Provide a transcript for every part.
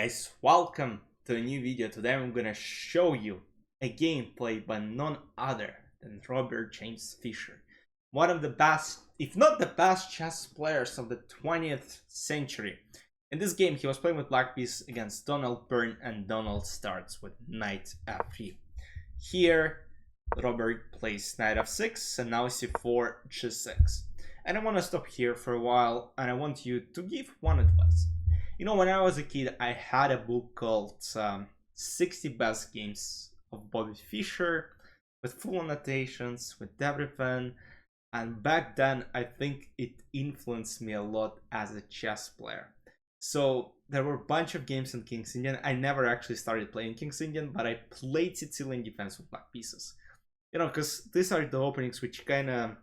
Guys, welcome to a new video. Today I'm gonna show you a gameplay by none other than Robert James Fischer, one of the best, if not the best, chess players of the 20th century. In this game, he was playing with black piece against Donald Byrne, and Donald starts with knight f3. Here, Robert plays knight f6, and now c4, g6. And I want to stop here for a while, and I want you to give one advice. You know, when I was a kid, I had a book called 60 Best Games of Bobby Fischer with full annotations, with everything. And back then, I think it influenced me a lot as a chess player. So there were a bunch of games in King's Indian. I never actually started playing King's Indian, but I played Sicilian defense with black pieces. You know, because these are the openings which kind of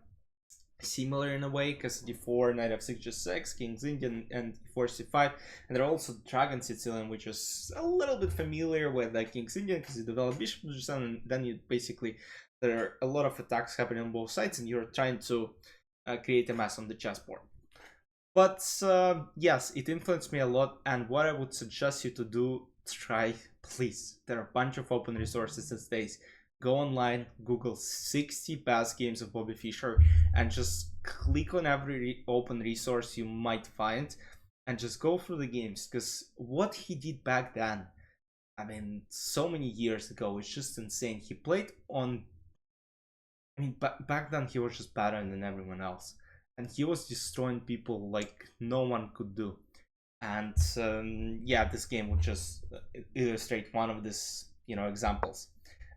similar in a way, because d4, knight f6, g6, King's Indian, and d4, c5. And there are also Dragon Sicilian, which is a little bit familiar with King's Indian, because you develop bishop to g7, and then you basically, there are a lot of attacks happening on both sides, and you're trying to create a mess on the chessboard. But yes, it influenced me a lot, and what I would suggest you to do, try, please. There are a bunch of open resources these days. Go online, Google 60 best games of Bobby Fischer, and just click on every open resource you might find, and just go through the games, because what he did back then, I mean, so many years ago, it's just insane. He played on, I mean, back then he was just better than everyone else, and he was destroying people like no one could do. And yeah, this game would just illustrate one of these, examples.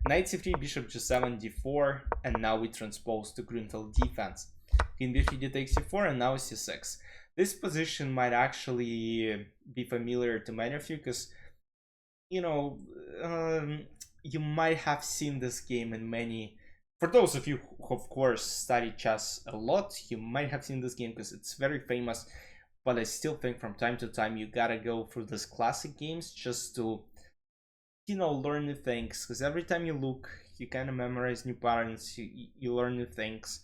Knight c3, bishop g7, d4, and now we transpose to Grunfeld defense. King b3, d takes c4, and now c6. This position might actually be familiar to many of you, because, you might have seen this game in many... For those of you who, of course, study chess a lot, you might have seen this game because it's very famous, but I still think from time to time you gotta go through these classic games just to learn new things, because every time you look, you kind of memorize new patterns, you learn new things.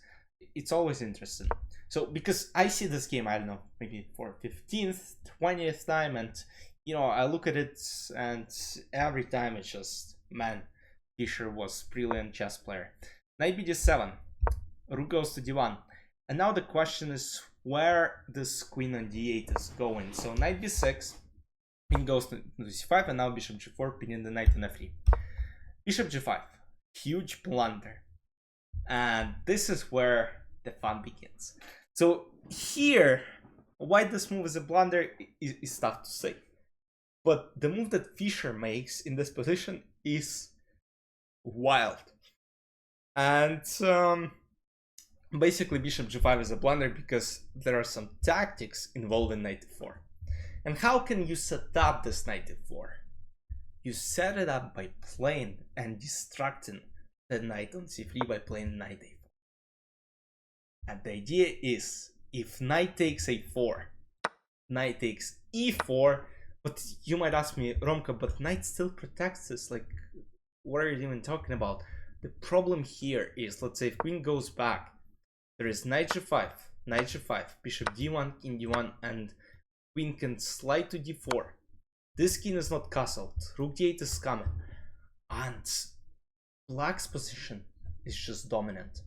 It's always interesting. So because I see this game, I don't know, maybe for 15th 20th time, and I look at it, and every time it's just, man, Fischer was brilliant chess player. Knight bd7, rook goes to d1, and now the question is where this queen on d8 is going. So knight b6, Queen goes to c5, and now bishop g4, pinning the knight on f3. Bishop g5, huge blunder. And this is where the fun begins. So here, why this move is a blunder is tough to say. But the move that Fischer makes in this position is wild. And basically bishop g5 is a blunder because there are some tactics involved in knight e4. And how can you set up this knight e4? You set it up by playing and distracting the knight on c3 by playing knight a4. And the idea is, if knight takes a4, knight takes e4, but you might ask me, Romka, but knight still protects this, like, what are you even talking about? The problem here is, let's say if queen goes back, there is knight g5, bishop d1, king d1, and queen can slide to d4. This king is not castled. Rook d8 is coming. And black's position is just dominant.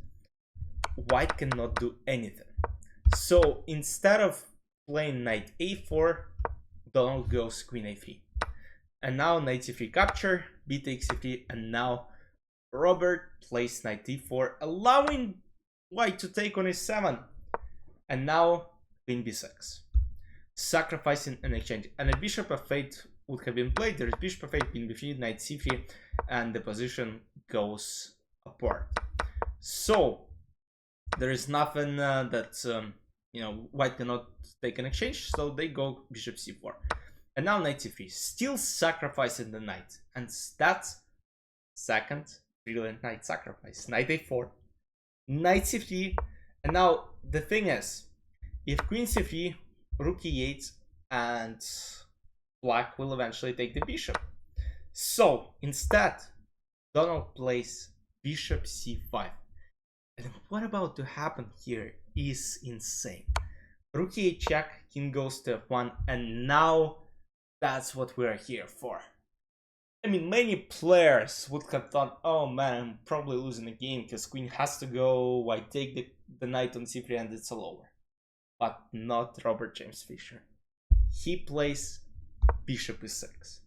White cannot do anything. So instead of playing knight a4, Donald goes queen a3. And now knight c3 capture, b takes c3, and now Robert plays knight e4, allowing white to take on a7. And now queen b6. Sacrificing an exchange, and a bishop f8 would have been played. There is bishop f8, queen b3, knight c3, and the position goes apart. So there is nothing that white cannot take an exchange, so they go bishop c4, and now knight c3, still sacrificing the knight, and that's second brilliant knight sacrifice. Knight a4, knight c3, and now the thing is, if queen c3, rook e8, and black will eventually take the bishop. So instead, Donald plays bishop c5. And what about to happen here is insane. Rook e8 check, king goes to f1, and now That's what we're here for. I mean, many players would have thought, oh man, I'm probably losing the game because queen has to go, I take the knight on c3 and it's all over. But not Robert James Fischer. He plays bishop e6.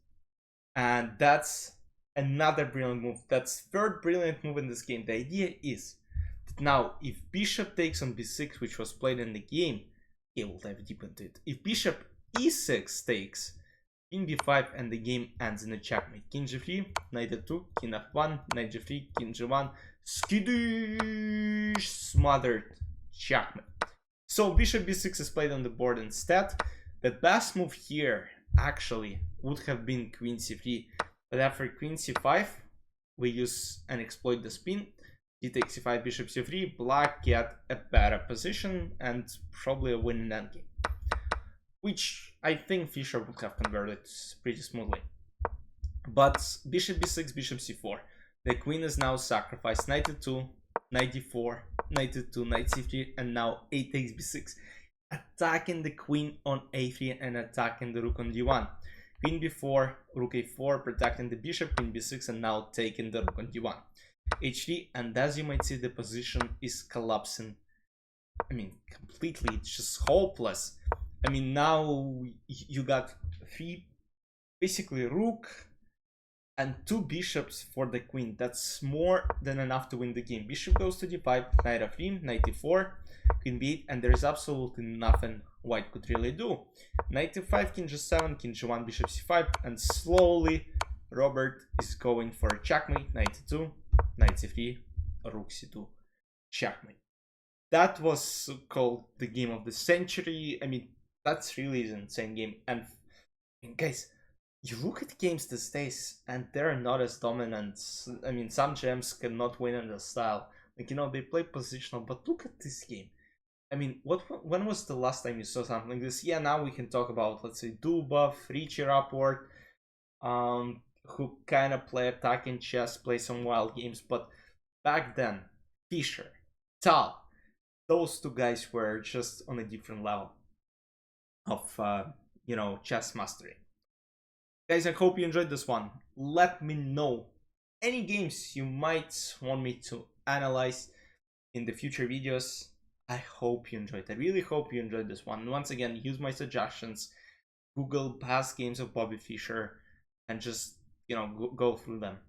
And that's another brilliant move. That's third brilliant move in this game. The idea is that now if bishop takes on b6, which was played in the game, he will dive deep into it. If bishop e6 takes, king b5 and the game ends in a checkmate. King g3, knight f2, king f1, knight g3, king g1, skidoosh, smothered, checkmate. So bishop b6 is played on the board instead. The best move here actually would have been queen c3, but after queen c5 we use and exploit the spin. He takes c5, bishop c3, black get a better position and probably a win in endgame, which I think Fischer would have converted pretty smoothly. But bishop b6, bishop c4, the queen is now sacrificed. Knight e2, knight d4, knight e2, knight c3, and now a takes b6, attacking the queen on a3 and attacking the rook on d1. Queen b4, rook a4, protecting the bishop, queen b6, and now taking the rook on d1. h3, and as you might see, the position is collapsing. I mean, completely, it's just hopeless. I mean, now you got basically rook and two bishops for the queen. That's more than enough to win the game. Bishop goes to d5, knight f3, knight e4, queen b8, and there's absolutely nothing white could really do. Knight e5, king g7, king g1, bishop c5, and slowly Robert is going for a checkmate. Knight e2, knight c3, rook c2, checkmate. That was called the game of the century. I mean, that's really an insane game. And guys, you look at games these days and they're not as dominant. I mean, some gems cannot win in the style. Like, you know, they play positional, but look at this game. I mean, when was the last time you saw something like this? Yeah, now we can talk about, let's say, Dubov, Richie Rapport, who kind of play attacking chess, play some wild games. But back then, Fischer, Tal, those two guys were just on a different level of, you know, chess mastery. Guys, I hope you enjoyed this one. Let me know any games you might want me to analyze in the future videos. I hope you enjoyed. I really hope you enjoyed this one. Once again, use my suggestions. Google past games of Bobby Fischer and just, you know, go through them.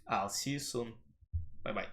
I'll see you soon. Bye bye.